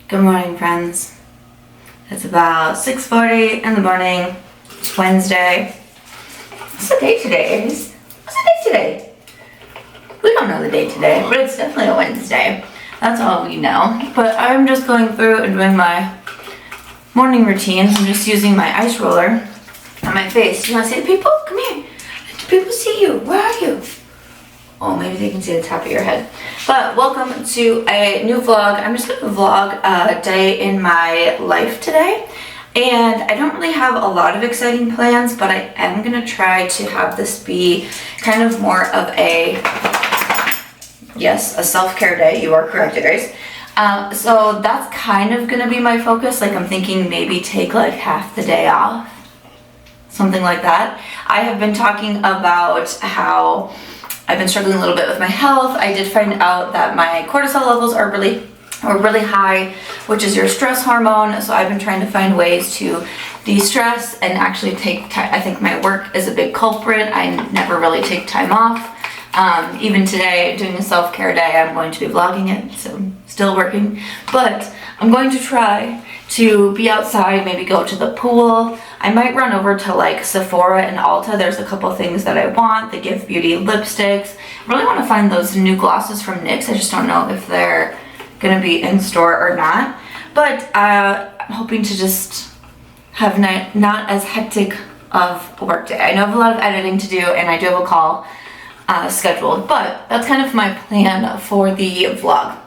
Good morning, friends. It's about 6:40 in the morning. It's Wednesday. What's the date today? What's the date today? We don't know the date today, but it's definitely a Wednesday. That's all we know. But I'm just going through and doing my morning routines. I'm just using my ice roller on my face. You want to see the people? Come here. Do people see you? Where are you? Oh, maybe they can see the top of your head. But welcome to a new vlog. I'm just going to vlog a day in my life today. And I don't really have a lot of exciting plans, but I am going to try to have this be kind of more of a, yes, a self-care day. You are correct, guys. So that's kind of going to be my focus. Like, I'm thinking maybe take like half the day off. Something like that. I have been talking about how I've been struggling a little bit with my health. I did find out that my cortisol levels are really high, which is your stress hormone. So I've been trying to find ways to de-stress and actually take time. I think my work is a big culprit. I never really take time off. Even today, doing a self-care day, I'm going to be vlogging it, so still working. But I'm going to try to be outside, maybe go to the pool. I might run over to like Sephora and Ulta. There's a couple things that I want. The Give Beauty lipsticks. I really want to find those new glosses from NYX. I just don't know if they're gonna be in store or not. But I'm hoping to just have not as hectic of a work day. I know I have a lot of editing to do, and I do have a call scheduled, but that's kind of my plan for the vlog.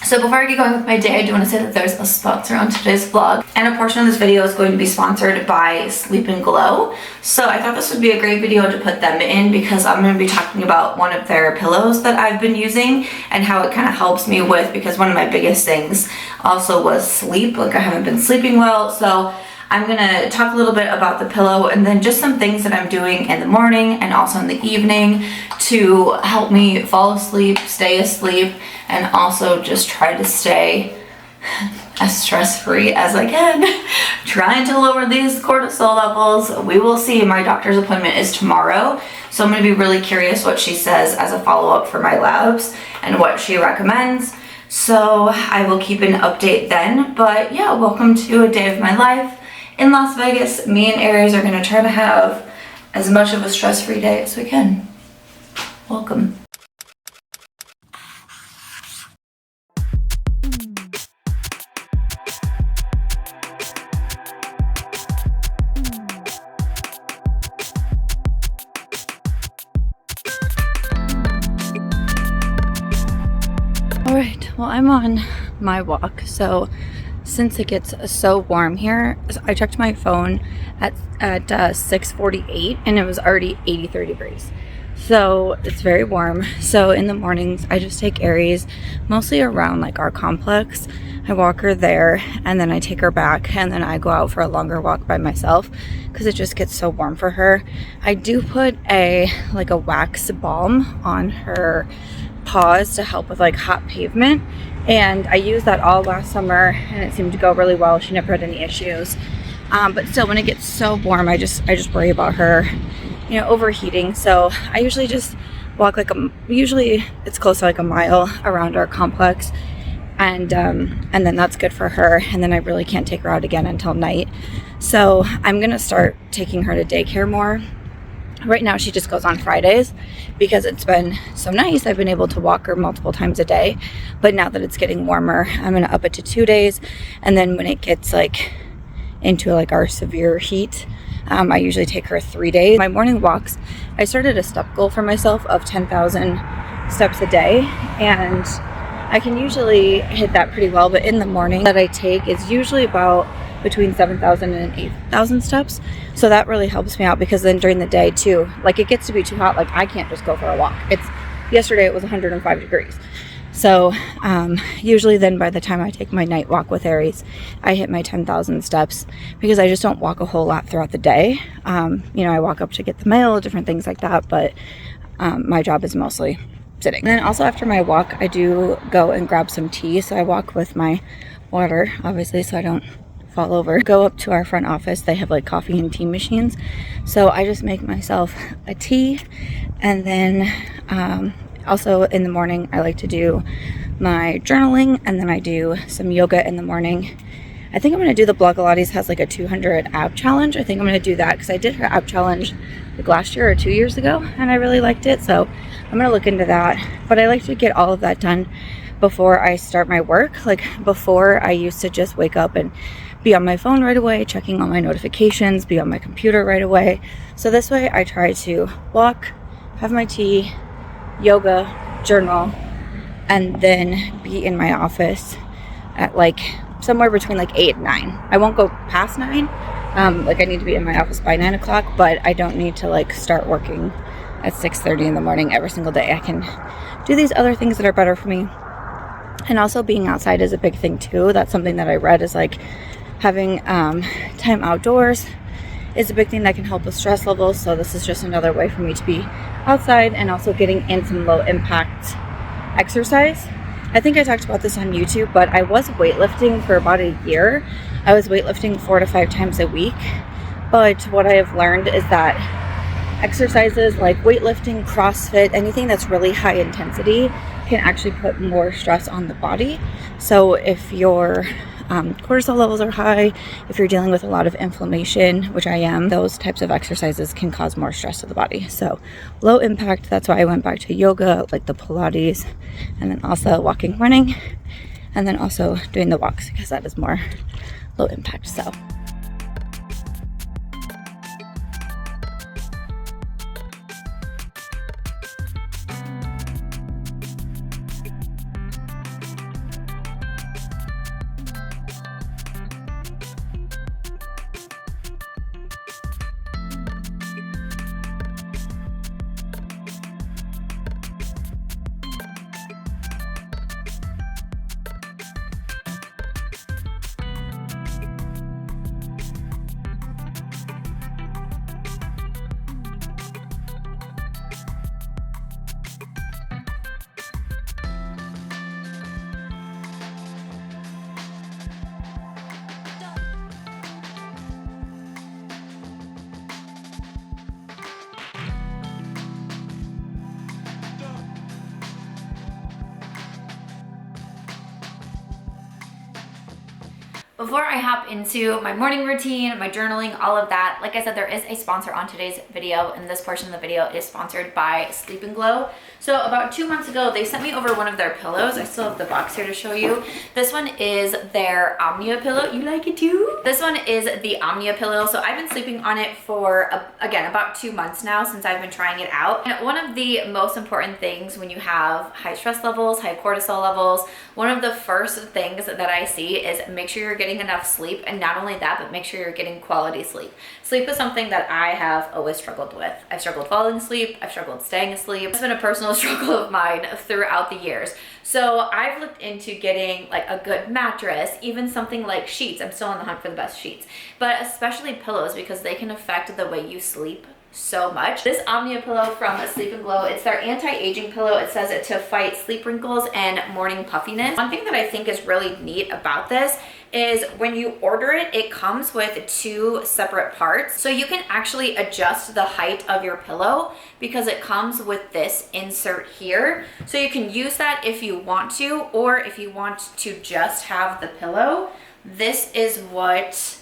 So before I get going with my day, I do want to say that there's a sponsor on today's vlog, and a portion of this video is going to be sponsored by Sleep and Glow. So I thought this would be a great video to put them in because I'm going to be talking about one of their pillows that I've been using and how it kind of helps me with, because one of my biggest things also was sleep. Like, I haven't been sleeping well, so I'm gonna talk a little bit about the pillow and then just some things that I'm doing in the morning and also in the evening to help me fall asleep, stay asleep, and also just try to stay as stress-free as I can. Trying to lower these cortisol levels. We will see. My doctor's appointment is tomorrow, so I'm gonna be really curious what she says as a follow-up for my labs and what she recommends. So I will keep an update then. But yeah, welcome to a day of my life in Las Vegas. Me and Aries are gonna try to have as much of a stress-free day as we can. Welcome. All right, well, I'm on my walk. So since it gets so warm here, I checked my phone at 6:48 and it was already 83 degrees. So it's very warm. So in the mornings, I just take Aries mostly around like our complex. I walk her there and then I take her back and then I go out for a longer walk by myself because it just gets so warm for her. I do put a wax balm on her paws to help with like hot pavement, and I used that all last summer and it seemed to go really well. She never had any issues, but still, when it gets so warm, I just worry about her, you know, overheating. So I usually just walk usually it's close to like a mile around our complex, and then that's good for her, and then I really can't take her out again until night. So I'm gonna start taking her to daycare more. Right now she just goes on Fridays because it's been so nice. I've been able to walk her multiple times a day, but now that it's getting warmer, I'm gonna up it to 2 days, and then when it gets like into like our severe heat, I usually take her 3 days. My morning walks, I started a step goal for myself of 10,000 steps a day, and I can usually hit that pretty well, but in the morning that I take is usually about between 7,000 and 8,000 steps. So that really helps me out, because then during the day too, like, it gets to be too hot. Like, I can't just go for a walk. Yesterday it was 105 degrees. So usually then by the time I take my night walk with Aries, I hit my 10,000 steps, because I just don't walk a whole lot throughout the day. You know, I walk up to get the mail, different things like that, but my job is mostly sitting. And then also after my walk, I do go and grab some tea. So I walk with my water, obviously, so I don't fall over. Go up to our front office. They have like coffee and tea machines. So I just make myself a tea, and then Also in the morning, I like to do my journaling, and then I do some yoga in the morning. I think I'm going to do the Blogilates has like a 200 ab challenge. I think I'm going to do that because I did her ab challenge like last year or 2 years ago, and I really liked it. So I'm going to look into that. But I like to get all of that done before I start my work. Like before, I used to just wake up and be on my phone right away, checking all my notifications, be on my computer right away. So this way I try to walk, have my tea, yoga, journal, and then be in my office at like somewhere between like 8 and 9. I won't go past 9. Like I need to be in my office by 9 o'clock, but I don't need to like start working at 6:30 in the morning every single day. I can do these other things that are better for me. And also being outside is a big thing too. That's something that I read is like having time outdoors is a big thing that can help with stress levels. So this is just another way for me to be outside and also getting in some low impact exercise. I think I talked about this on YouTube, but I was weightlifting for about a year. I was weightlifting 4 to 5 times a week. But what I have learned is that exercises like weightlifting, CrossFit, anything that's really high intensity can actually put more stress on the body. So if your cortisol levels are high, if you're dealing with a lot of inflammation, which I am, those types of exercises can cause more stress to the body. So low impact, that's why I went back to yoga, like the Pilates, and then also walking, running, and then also doing the walks because that is more low impact. So before I hop into my morning routine, my journaling, all of that, like I said, there is a sponsor on today's video, and this portion of the video is sponsored by Sleep & Glow. So about 2 months ago, they sent me over one of their pillows. I still have the box here to show you. This one is their Omnia pillow. You like it too? This one is the Omnia pillow. So I've been sleeping on it for, again, about 2 months now since I've been trying it out. And one of the most important things when you have high stress levels, high cortisol levels, one of the first things that I see is make sure you're getting enough sleep, and not only that, but make sure you're getting quality sleep. Sleep is something that I have always struggled with. I've struggled falling asleep, I've struggled staying asleep. It's been a personal struggle of mine throughout the years. So I've looked into getting like a good mattress, even something like sheets. I'm still on the hunt for the best sheets, but especially pillows because they can affect the way you sleep so much. This Omnia pillow from Sleep & Glow, it's their anti-aging pillow. It says it to fight sleep wrinkles and morning puffiness. One thing that I think is really neat about this is when you order it, it comes with 2 separate parts. So you can actually adjust the height of your pillow because it comes with this insert here. So you can use that if you want to, or if you want to just have the pillow, this is what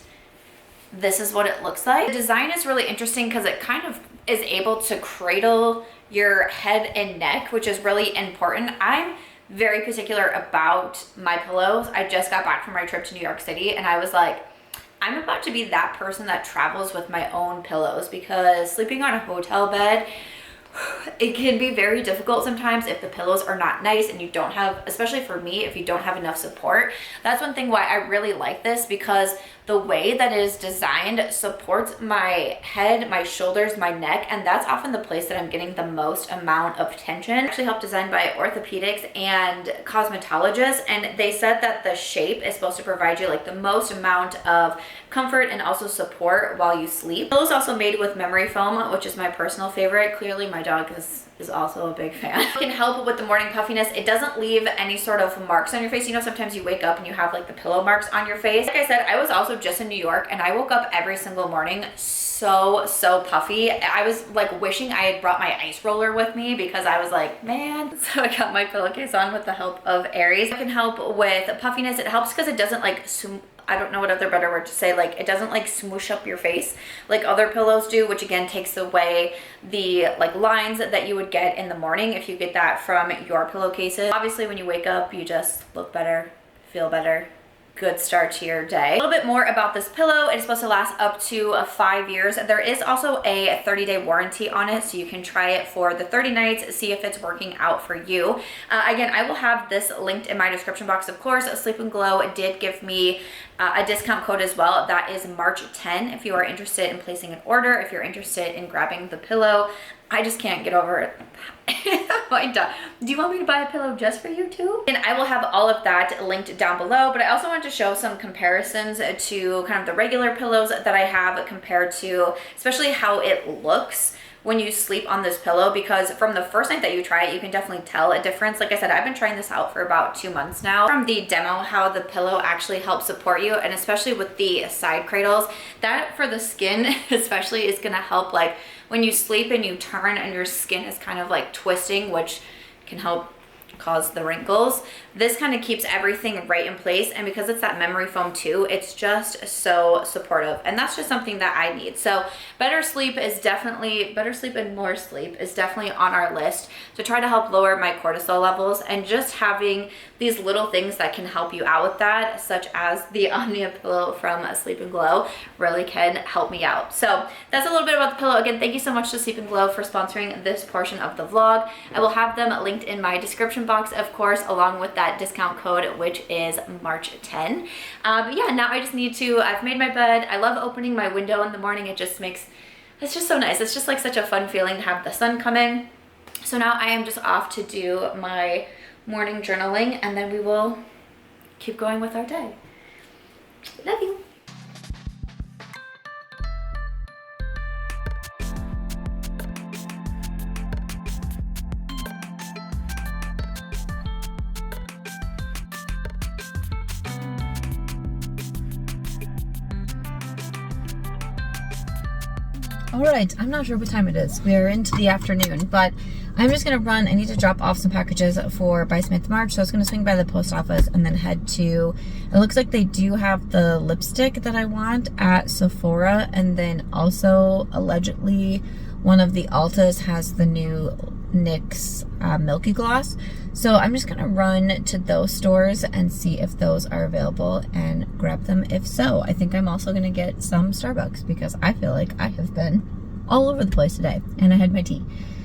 it looks like. The design is really interesting because it kind of is able to cradle your head and neck, which is really important. I'm very particular about my pillows. I just got back from my trip to New York City and I was like, I'm about to be that person that travels with my own pillows because sleeping on a hotel bed, it can be very difficult sometimes if the pillows are not nice and you don't have, especially for me, if you don't have enough support. That's one thing why I really like this, because the way that it is designed supports my head, my shoulders, my neck, and that's often the place that I'm getting the most amount of tension. Actually helped designed by orthopedics and cosmetologists, and they said that the shape is supposed to provide you like the most amount of comfort and also support while you sleep. The pillow is also made with memory foam, which is my personal favorite. Clearly my dog is is also a big fan. It can help with the morning puffiness. It doesn't leave any sort of marks on your face. You know, sometimes you wake up and you have like the pillow marks on your face. Like I said, I was also just in New York and I woke up every single morning so puffy. I was like wishing I had brought my ice roller with me because I was like, man. So I got my pillowcase on with the help of Aries. It can help with puffiness. It helps because it doesn't like, I don't know what other better word to say, like it doesn't like smoosh up your face like other pillows do, which again takes away the like lines that you would get in the morning if you get that from your pillowcases. Obviously when you wake up, you just look better, feel better. Good start to your day. A little bit more about this pillow. It's supposed to last up to 5 years. There is also a 30-day warranty on it, so you can try it for the 30 nights, see if it's working out for you. Again, I will have this linked in my description box, of course. Sleep and Glow did give me a discount code as well. That is March 10 if you are interested in placing an order, if you're interested in grabbing the pillow. I just can't get over it. Do you want me to buy a pillow just for you too? And I will have all of that linked down below, but I also want to show some comparisons to kind of the regular pillows that I have compared to especially how it looks when you sleep on this pillow, because from the first night that you try it, you can definitely tell a difference. Like I said, I've been trying this out for about 2 months now. From the demo, how the pillow actually helps support you, and especially with the side cradles, that for the skin especially is gonna help like when you sleep and you turn and your skin is kind of like twisting, which can help cause the wrinkles. This kind of keeps everything right in place, and because it's that memory foam too, it's just so supportive, and that's just something that I need. So better sleep and more sleep is definitely on our list to try to help lower my cortisol levels, and just having these little things that can help you out with that, such as the Omnia pillow from Sleep and Glow, really can help me out. So that's a little bit about the pillow. Again, thank you so much to Sleep and Glow for sponsoring this portion of the vlog. I will have them linked in my description box, of course, along with that discount code, which is March 10. But yeah, now I just need to, I've made my bed. I love opening my window in the morning. It's just so nice. It's just like such a fun feeling to have the sun come in. So now I am just off to do my morning journaling, and then we will keep going with our day. Love you. All right, I'm not sure what time it is. We are into the afternoon, but I'm just gonna run. I need to drop off some packages for BY SAMANTHA MARCH, so I was gonna swing by the post office and then head to, it looks like they do have the lipstick that I want at Sephora, and then also allegedly one of the Ultas has the new NYX Milky Gloss. So I'm just gonna run to those stores and see if those are available and grab them if so. I think I'm also gonna get some Starbucks because I feel like I have been all over the place today, and I had my tea.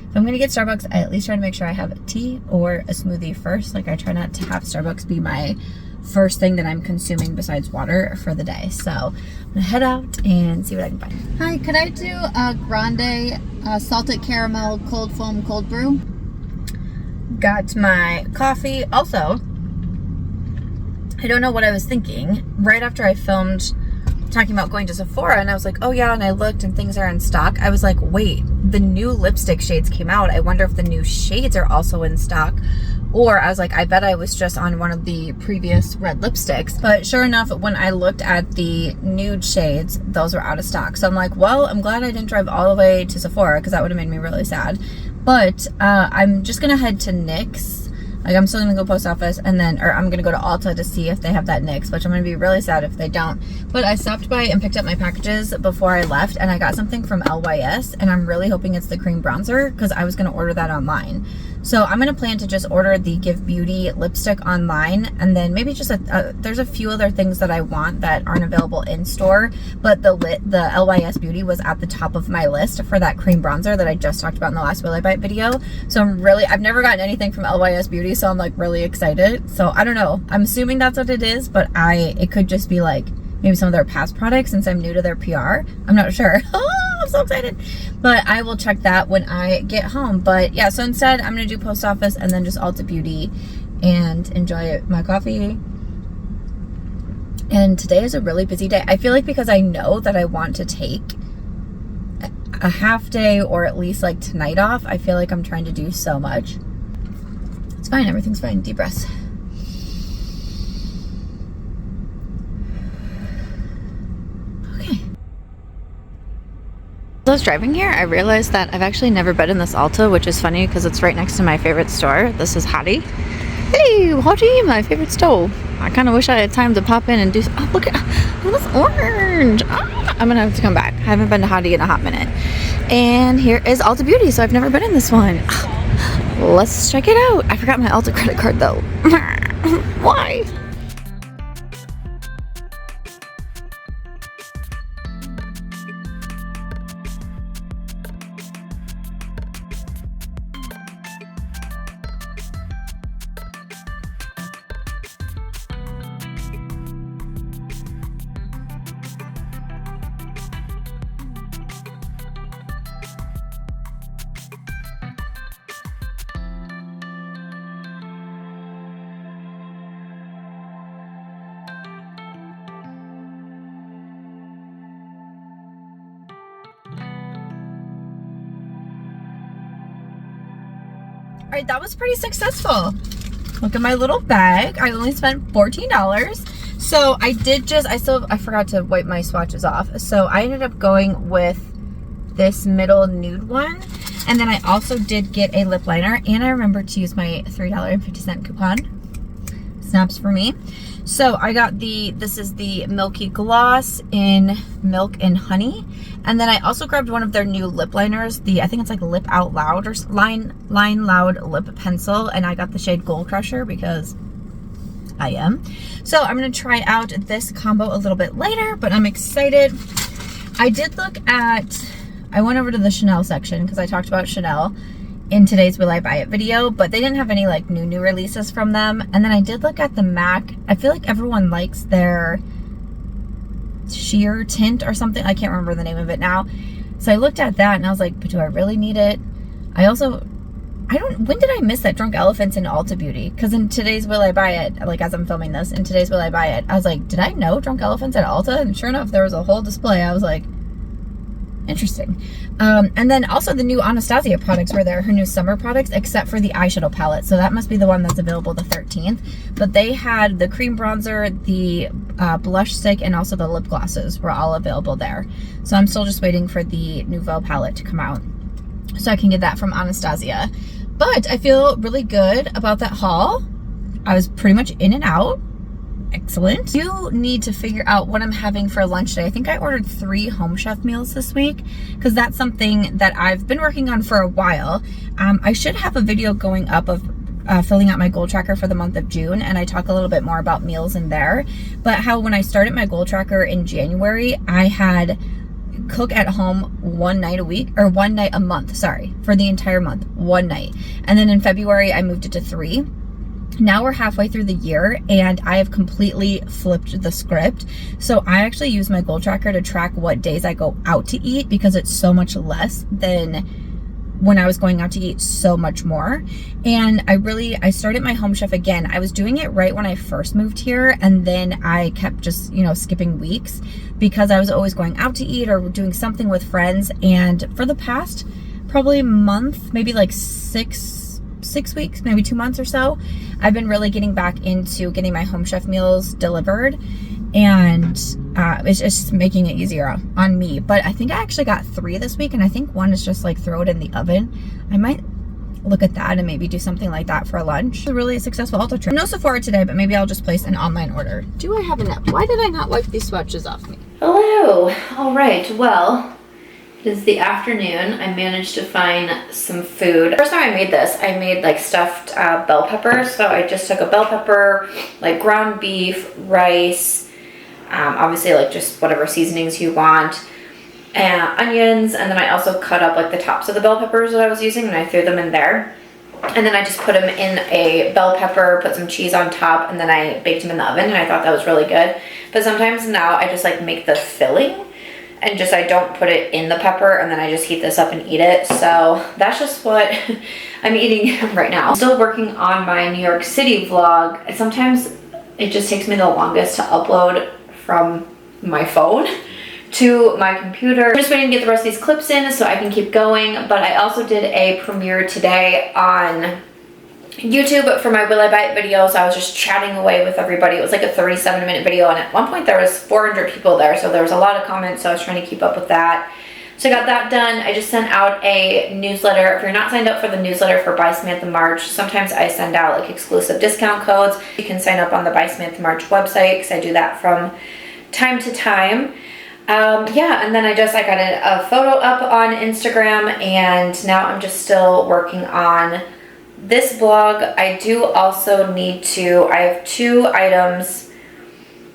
If I'm gonna get Starbucks, I at least try to make sure I have tea or a smoothie first. Like I try not to have Starbucks be my first thing that I'm consuming besides water for the day. So I'm gonna head out and see what I can find. Hi, could I do a grande salted caramel cold foam cold brew? Got my coffee. Also, I don't know what I was thinking. Right after I filmed talking about going to Sephora, and I was like, oh yeah, and I looked and things are in stock. I was like, wait, the new lipstick shades came out. I wonder if the new shades are also in stock. Or I was like, I bet I was just on one of the previous red lipsticks. But sure enough, when I looked at the nude shades, those were out of stock. So I'm like, well, I'm glad I didn't drive all the way to Sephora because that would have made me really sad. But I'm just gonna head to NYX. Like I'm still gonna go post office, and then, or I'm gonna go to Ulta to see if they have that NYX, which I'm gonna be really sad if they don't. But I stopped by and picked up my packages before I left, and I got something from LYS, and I'm really hoping it's the cream bronzer because I was gonna order that online. So I'm gonna plan to just order the Give Beauty lipstick online, and then maybe just there's a few other things that I want that aren't available in store, but the LYS Beauty was at the top of my list for that cream bronzer that I just talked about in the last Will I Bite video. So I've never gotten anything from LYS Beauty, so I'm like really excited. So I don't know, I'm assuming that's what it is, but it could just be like maybe some of their past products since I'm new to their PR. I'm not sure. Oh, I'm so excited. But I will check that when I get home. But yeah, so instead I'm gonna do post office and then just Ulta Beauty and enjoy my coffee. And today is a really busy day. I feel like because I know that I want to take, a half day or at least like tonight off. I feel like I'm trying to do so much. It's fine, everything's fine. Deep breaths. Okay. As I was driving here, I realized that I've actually never been in this Ulta, which is funny because it's right next to my favorite store. This is Hattie. Hey, Hattie, my favorite store. I kind of wish I had time to pop in and do. Oh, look at this orange. I'm gonna have to come back. I haven't been to Hattie in a hot minute. And here is Ulta Beauty, so I've never been in this one. Let's check it out. I forgot my Ulta credit card though. Why? All right, that was pretty successful. Look at my little bag. I only spent $14. So I forgot to wipe my swatches off. So I ended up going with this middle nude one. And then I also did get a lip liner, and I remembered to use my $3.50 coupon. Snaps for me. So I got this is the Milky Gloss in Milk and Honey. And then I also grabbed one of their new lip liners, I think it's like Lip Out Loud or Line Loud Lip Pencil. And I got the shade Gold Crusher because I am. So I'm going to try out this combo a little bit later, but I'm excited. I went over to the Chanel section because I talked about Chanel in today's Will I Buy It video, but they didn't have any like new releases from them. And then I did look at the MAC. I feel like everyone likes their sheer tint or something. I can't remember the name of it now. So I looked at that and I was like, but do I really need it? When did I miss that Drunk Elephants in Ulta Beauty? Because in today's Will I Buy It, like as I'm filming this, in today's Will I Buy It, I was like, did I know Drunk Elephants at Ulta? And sure enough, there was a whole display. I was like, interesting. And then also the new Anastasia products were there, her new summer products, except for the eyeshadow palette. So that must be the one that's available the 13th. But they had the cream bronzer, the blush stick, and also the lip glosses were all available there. So I'm still just waiting for the Nouveau palette to come out so I can get that from Anastasia. But I feel really good about that haul. I was pretty much in and out. Excellent. You need to figure out what I'm having for lunch today. I think I ordered 3 Home Chef meals this week because that's something that I've been working on for a while. I should have a video going up of filling out my goal tracker for the month of June, and I talk a little bit more about meals in there. But how when I started my goal tracker in January, I had cook at home one night a month, for the entire month, one night. And then in February, I moved it to 3. Now we're halfway through the year and I have completely flipped the script. So I actually use my goal tracker to track what days I go out to eat because it's so much less than when I was going out to eat so much more. And I started my Home Chef again. I was doing it right when I first moved here, and then I kept just, skipping weeks because I was always going out to eat or doing something with friends. And for the past probably month, maybe like six weeks, maybe 2 months or so, I've been really getting back into getting my Home Chef meals delivered, and it's just making it easier on me. But I think I actually got 3 this week, and I think one is just like throw it in the oven. I might look at that and maybe do something like that for lunch. It's a really successful Ulta trip. No Sephora today, but maybe I'll just place an online order. Do I have a net? Why did I not wipe these swatches off me? Hello. All right. Well, it is the afternoon. I managed to find some food. First time I made this, I made like stuffed bell peppers. So I just took a bell pepper, like ground beef, rice, obviously like just whatever seasonings you want, and onions. And then I also cut up like the tops of the bell peppers that I was using, and I threw them in there. And then I just put them in a bell pepper, put some cheese on top, and then I baked them in the oven, and I thought that was really good. But sometimes now I just like make the filling, and just I don't put it in the pepper, and then I just heat this up and eat it. So that's just what I'm eating right now. I'm still working on my New York City vlog. Sometimes it just takes me the longest to upload from my phone to my computer. I'm just waiting to get the rest of these clips in so I can keep going, but I also did a premiere today on YouTube for my Will I Buy It video, so I was just chatting away with everybody. It was like a 37-minute video, and at one point there was 400 people there, so there was a lot of comments, so I was trying to keep up with that. So I got that done. I just sent out a newsletter. If you're not signed up for the newsletter for BY SAMANTHA MARCH, sometimes I send out like exclusive discount codes. You can sign up on the BY SAMANTHA MARCH website because I do that from time to time. Yeah, and then I got a photo up on Instagram, and now I'm just still working on this blog. I do also need to, I have 2 items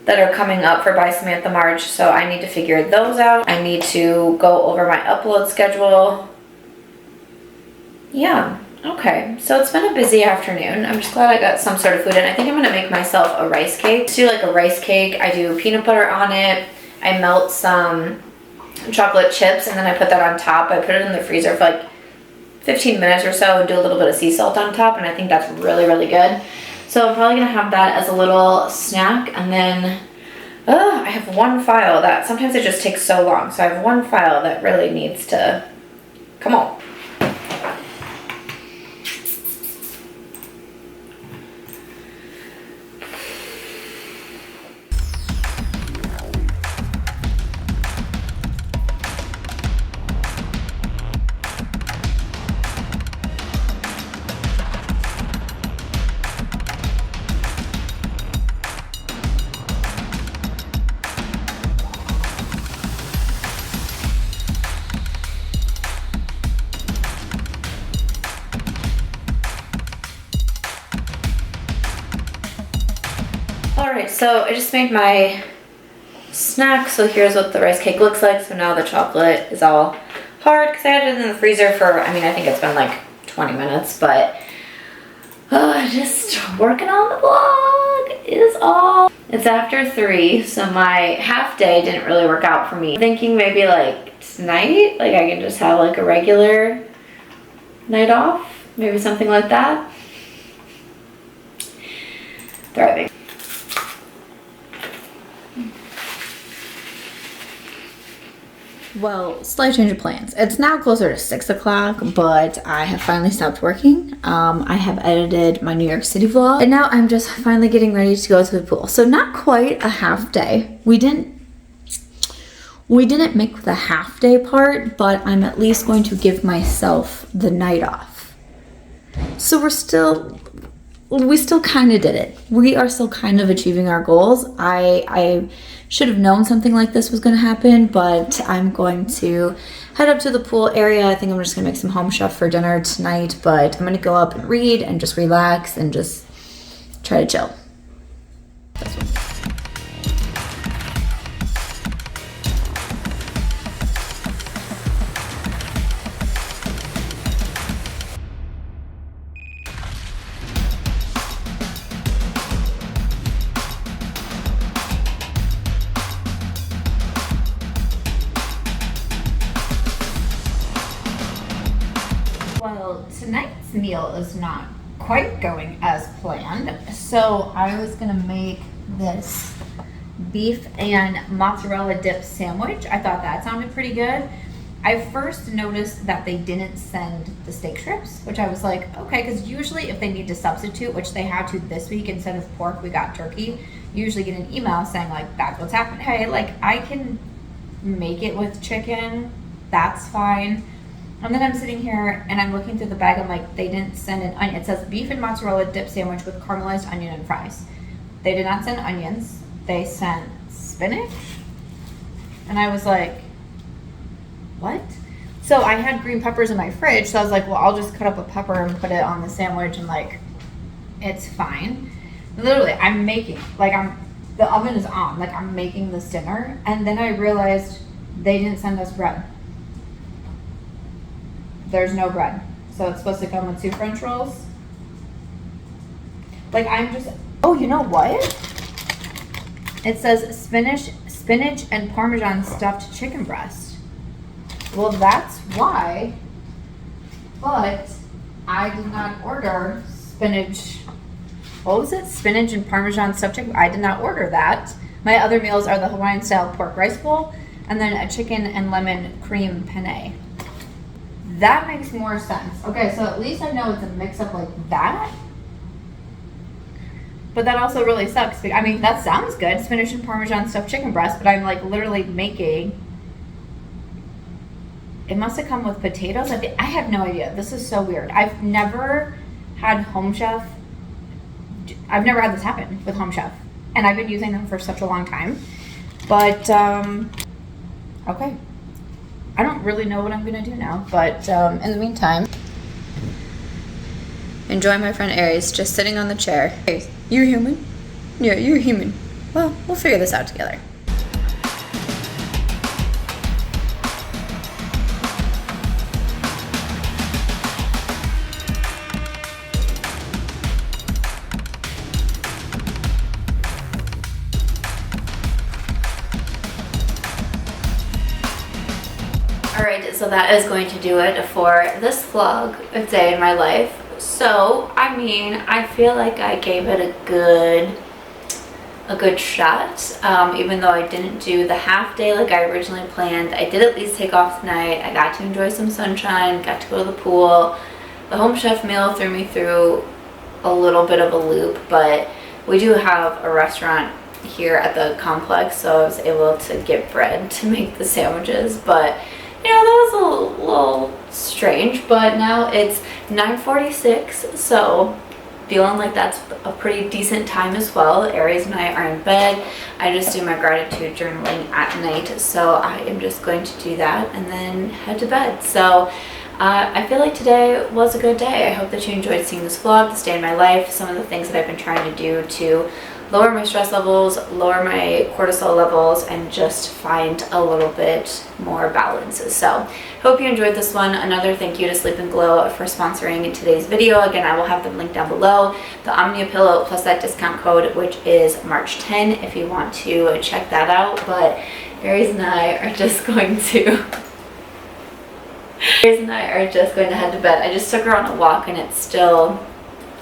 that are coming up for BY SAMANTHA MARCH, so I need to figure those out. I need to go over my upload schedule. Yeah, okay, so it's been a busy afternoon. I'm just glad I got some sort of food in. I think I'm gonna make myself a rice cake. Do like a rice cake. I do peanut butter on it. I melt some chocolate chips and then I put that on top. I put it in the freezer for like 15 minutes or so and do a little bit of sea salt on top, and I think that's really, really good. So I'm probably gonna have that as a little snack, and then I have one file that sometimes it just takes so long. So I have one file that really needs to come on. Alright, so I just made my snack, so here's what the rice cake looks like. So now the chocolate is all hard because I had it in the freezer for, I think it's been like 20 minutes, but just working on the blog is all. It's after 3, so my half day didn't really work out for me. I'm thinking maybe like tonight, like I can just have like a regular night off, maybe something like that. Thriving. Well, slight change of plans. It's now closer to 6 o'clock, but I have finally stopped working. I have edited my New York City vlog, and now I'm just finally getting ready to go to the pool. So not quite a half day. We didn't make the half day part, but I'm at least going to give myself the night off. So we still kind of did it. We are still kind of achieving our goals. I should have known something like this was going to happen, but I'm going to head up to the pool area. I think I'm just going to make some home chef for dinner tonight, but I'm going to go up and read and just relax and just try to chill. That's what. Well, tonight's meal is not quite going as planned. So I was gonna make this beef and mozzarella dip sandwich. I thought that sounded pretty good. I first noticed that they didn't send the steak strips, which I was like, okay, because usually if they need to substitute, which they had to this week, instead of pork, we got turkey. You usually get an email saying like, that's what's happening. Okay, like I can make it with chicken, that's fine. And then I'm sitting here and I'm looking through the bag. I'm like, they didn't send an onion. It says beef and mozzarella dip sandwich with caramelized onion and fries. They did not send onions. They sent spinach. And I was like, what? So I had green peppers in my fridge. So I was like, well, I'll just cut up a pepper and put it on the sandwich and like, it's fine. Literally, I'm making, like the oven is on. Like I'm making this dinner. And then I realized they didn't send us bread. There's no bread. So it's supposed to come with 2 French rolls. Like I'm just, oh, you know what? It says spinach and Parmesan stuffed chicken breast. Well, that's why, but I did not order spinach. What was it? Spinach and Parmesan stuffed chicken. I did not order that. My other meals are the Hawaiian style pork rice bowl and then a chicken and lemon cream penne. That makes more sense. Okay, so at least I know it's a mix up like that. But that also really sucks. I mean, that sounds good. Spinach and Parmesan stuffed chicken breast, but I'm like literally making. It must have come with potatoes. I have no idea. This is so weird. I've never had Home Chef. I've never had this happen with Home Chef. And I've been using them for such a long time. But, okay. I don't really know what I'm going to do now. But in the meantime, enjoy my friend Aries just sitting on the chair. Aries, you're human? Yeah, you're human. Well, we'll figure this out together. Alright, so that is going to do it for this vlog, a day in my life. So, I mean, I feel like I gave it a good shot, even though I didn't do the half day like I originally planned. I did at least take off tonight. I got to enjoy some sunshine, got to go to the pool. The Home Chef meal threw me through a little bit of a loop, but we do have a restaurant here at the complex, so I was able to get bread to make the sandwiches, but you know, that was a little strange. But now it's 9:46, so feeling like that's a pretty decent time as well. Aries and I are in bed. I just do my gratitude journaling at night, so I am just going to do that and then head to bed. So I feel like today was a good day. I hope that you enjoyed seeing this vlog, this day in my life, some of the things that I've been trying to do to lower my stress levels, lower my cortisol levels, and just find a little bit more balance. So hope you enjoyed this one. Another thank you to Sleep and Glow for sponsoring today's video. Again, I will have them linked down below. The Omnia pillow plus that discount code, which is March 10, if you want to check that out. But Aries and I are just going to head to bed. I just took her on a walk and it's still,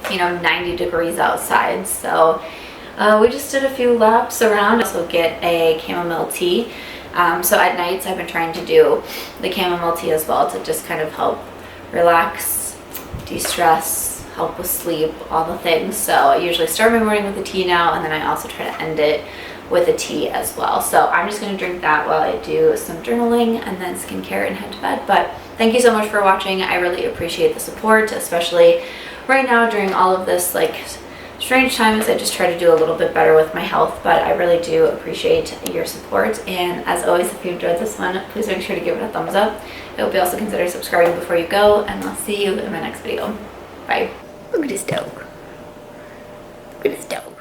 you know, 90 degrees outside, so we just did a few laps around. Also get a chamomile tea. So at nights I've been trying to do the chamomile tea as well to just kind of help relax, de-stress, help with sleep, all the things. So I usually start my morning with a tea now, and then I also try to end it with a tea as well. So I'm just going to drink that while I do some journaling and then skincare and head to bed. But thank you so much for watching. I really appreciate the support, especially right now during all of this like strange times. I just try to do a little bit better with my health, but I really do appreciate your support. And as always, if you enjoyed this one, please make sure to give it a thumbs up. I hope you also consider subscribing before you go, and I'll see you in my next video. Bye. Look at this dog. Look at this dog.